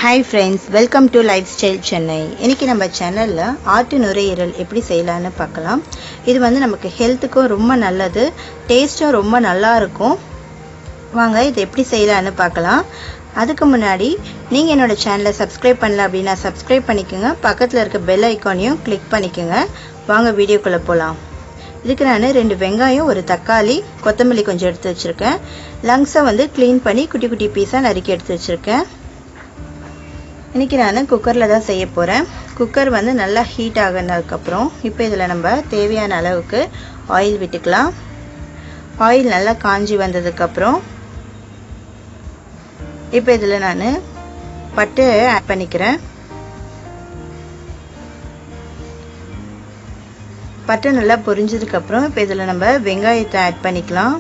Hi friends, welcome to Lifestyle Chennai. இன்னைக்கு நம்ம சேனல்ல ஆட்டு நுரையீரல் எப்படி செய்யலாம்னு பார்க்கலாம். இது வந்து நமக்கு ஹெல்த்துக்கு ரொம்ப நல்லது, டேஸ்டும் ரொம்ப நல்லா இருக்கும். வாங்க இது எப்படி செய்யலாம்னு பார்க்கலாம். அதுக்கு முன்னாடி நீங்க என்னோட சேனலை சப்ஸ்கிரைப் பண்ணல அப்படினா சப்ஸ்கிரைப் பண்ணிக்கங்க. பக்கத்துல இருக்க பெல் ஐகானையும் கிளிக் பண்ணிக்கங்க. வாங்க வீடியோக்குள்ள போலாம். இதுக்கு நான் 2 வெங்காயம், ஒரு தக்காளி, கொத்தமல்லி கொஞ்சம் எடுத்து வச்சிருக்கேன். லங்ஸை வந்து க்ளீன் பண்ணி குட்டி குட்டி பீஸா நறுக்கி எடுத்து வச்சிருக்கேன். இன்னைக்கு நான் குக்கரில் தான் செய்ய போகிறேன். குக்கர் வந்து நல்லா ஹீட் ஆகினதுக்கப்புறம் இப்போ இதில் நம்ம தேவையான அளவுக்கு ஆயில் விட்டுக்கலாம். ஆயில் நல்லா காஞ்சி வந்ததுக்கப்புறம் இப்போ இதில் நான் பட்டை ஆட் பண்ணிக்கிறேன். பட்டை நல்லா பொரிஞ்சதுக்கப்புறம் இப்போ இதில் நம்ம வெங்காயத்தை ஆட் பண்ணிக்கலாம்.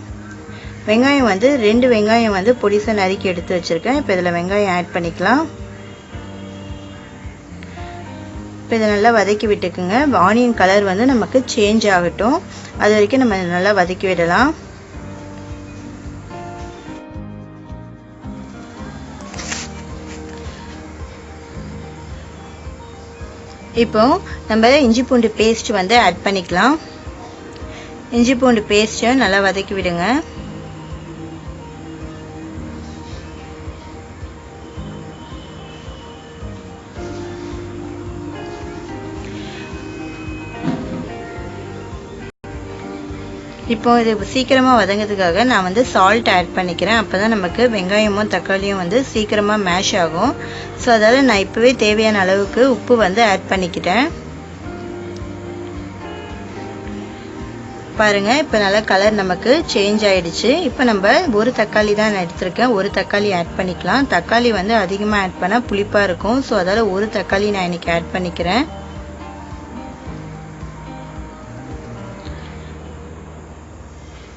வெங்காயம் வந்து 2 வெங்காயம் வந்து பொடிசாக நறுக்கி எடுத்து வச்சுருக்கேன். இப்போ இதில் வெங்காயம் ஆட் பண்ணிக்கலாம். இப்போ இதை நல்லா வதக்கி விட்டுக்குங்க. ஆனியன் கலர் வந்து நமக்கு சேஞ்ச் ஆகட்டும், அது வரைக்கும் நம்ம நல்லா வதக்கி விடலாம். இப்போ நம்ம இஞ்சி பூண்டு பேஸ்ட் வந்து ஆட் பண்ணிக்கலாம். இஞ்சி பூண்டு பேஸ்ட்டை நல்லா வதக்கி விடுங்க. இப்போ இது சீக்கிரமாக வதங்கிறதுக்காக நான் வந்து சால்ட் ஆட் பண்ணிக்கிறேன். அப்போ தான் நமக்கு வெங்காயமும் தக்காளியும் வந்து சீக்கிரமாக மேஷ் ஆகும். ஸோ அதால் நான் இப்போவே தேவையான அளவுக்கு உப்பு வந்து ஆட் பண்ணிக்கிட்டேன். பாருங்கள், இப்போ நல்லா கலர் நமக்கு சேஞ்ச் ஆகிடுச்சு. இப்போ நம்ம ஒரு தக்காளி தான் நான் எடுத்திருக்கேன். ஒரு தக்காளி ஆட் பண்ணிக்கலாம். தக்காளி வந்து அதிகமாக ஆட் பண்ணால் புளிப்பாக இருக்கும். ஸோ அதால் ஒரு தக்காளி நான் இன்றைக்கி ஆட் பண்ணிக்கிறேன்.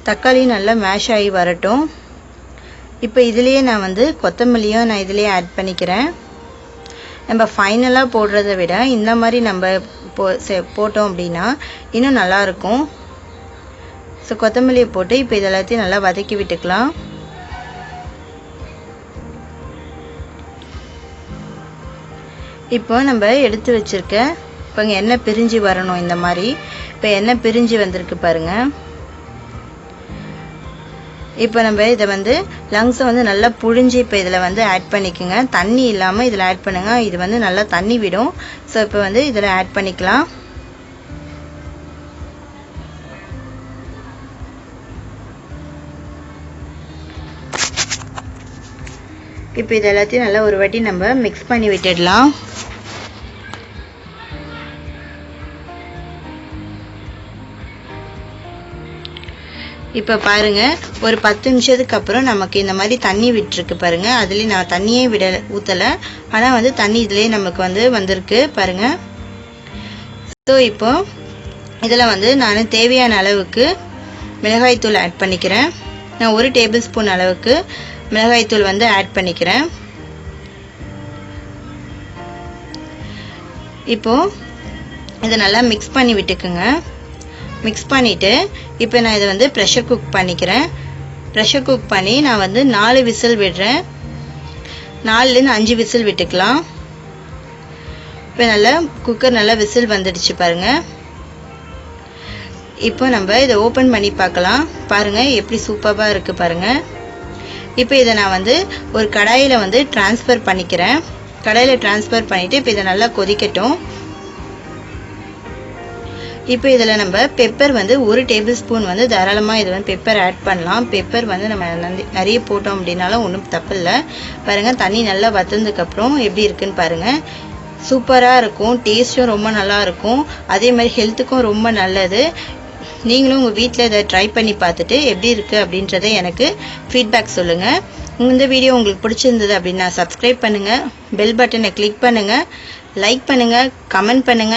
தக்காளி நல்லா மேஷ் ஆகி வரட்டும். இப்போ இதுலேயே நான் வந்து கொத்தமல்லியும் நான் இதுலேயே ஆட் பண்ணிக்கிறேன். நம்ம ஃபைனலாக போடுறத விட இந்த மாதிரி நம்ம போட்டோம் அப்படின்னா இன்னும் நல்லாயிருக்கும். ஸோ கொத்தமல்லியை போட்டு இப்போ இது எல்லாத்தையும் நல்லா வதக்கி விட்டுக்கலாம். இப்போ நம்ம எடுத்து வச்சிருக்க இப்போ எண்ணெய் பிரிஞ்சு வரணும். இந்த மாதிரி இப்போ எண்ணெய் பிரிஞ்சு வந்திருக்கு பாருங்கள். இப்போ நம்ம இதை வந்து லங்ஸை வந்து நல்லா புழிஞ்சு இப்போ இதில் வந்து ஆட் பண்ணிக்கோங்க. தண்ணி இல்லாமல் இதில் ஆட் பண்ணுங்க. இது வந்து நல்லா தண்ணி விடும். ஸோ இப்போ வந்து இதில் ஆட் பண்ணிக்கலாம். இப்போ இது எல்லாத்தையும் நல்லா ஒரு வாட்டி நம்ம மிக்ஸ் பண்ணி விட்டுடலாம். இப்போ பாருங்க, ஒரு 10 நிமிஷத்துக்கு அப்புறம் நமக்கு இந்த மாதிரி தண்ணி விட்டுருக்கு பாருங்க. அதுலேயே நான் தண்ணியே ஊற்றலை, ஆனால் வந்து தண்ணி இதுலேயே நமக்கு வந்து வந்திருக்கு பாருங்க. ஸோ இப்போ இதில் வந்து நான் தேவையான அளவுக்கு மிளகாய்த்தூள் ஆட் பண்ணிக்கிறேன். நான் 1 டேபிள் ஸ்பூன் அளவுக்கு மிளகாய்த்தூள் வந்து ஆட் பண்ணிக்கிறேன். இப்போ இதை நல்லா மிக்ஸ் பண்ணி விட்டுக்குங்க. மிக்ஸ் பண்ணிவிட்டு இப்போ நான் இதை வந்து ப்ரெஷர் குக் பண்ணிக்கிறேன். ப்ரெஷர் குக் பண்ணி நான் வந்து 4 விசில் விடுறேன். 4லேருந்து 5 விசில் விட்டுக்கலாம். இப்போ நல்லா குக்கர் நல்லா விசில் வந்துடுச்சு பாருங்கள். இப்போ நம்ம இதை ஓப்பன் பண்ணி பார்க்கலாம். பாருங்கள் எப்படி சூப்பராக இருக்குது பாருங்கள். இப்போ இதை நான் வந்து ஒரு கடாயில் வந்து ட்ரான்ஸ்ஃபர் பண்ணிக்கிறேன். கடாயில் ட்ரான்ஸ்ஃபர் பண்ணிவிட்டு இப்போ இதை நல்லா கொதிக்கட்டும். இப்போ இதில் நம்ம பெப்பர் வந்து 1 டேபிள் ஸ்பூன் வந்து தாராளமாக இது வந்து பெப்பர் ஆட் பண்ணலாம். பெப்பர் வந்து நம்ம நிறைய போட்டோம் அப்படின்னாலும் ஒன்றும் தப்பு இல்லை. பாருங்கள், தண்ணி நல்லா வற்றதுக்கப்புறம் எப்படி இருக்குன்னு பாருங்கள். சூப்பராக இருக்கும், டேஸ்ட்டும் ரொம்ப நல்லா இருக்கும், அதே மாதிரி ஹெல்த்துக்கும் ரொம்ப நல்லது. நீங்களும் உங்கள் வீட்டில் இதை ட்ரை பண்ணி பார்த்துட்டு எப்படி இருக்குது அப்படின்றத எனக்கு ஃபீட்பேக் சொல்லுங்கள். இந்த வீடியோ உங்களுக்கு பிடிச்சிருந்தது அப்படின்னா சப்ஸ்கிரைப் பண்ணுங்கள், பெல் பட்டனை கிளிக் பண்ணுங்கள், லைக் பண்ணுங்கள், கமெண்ட் பண்ணுங்கள்.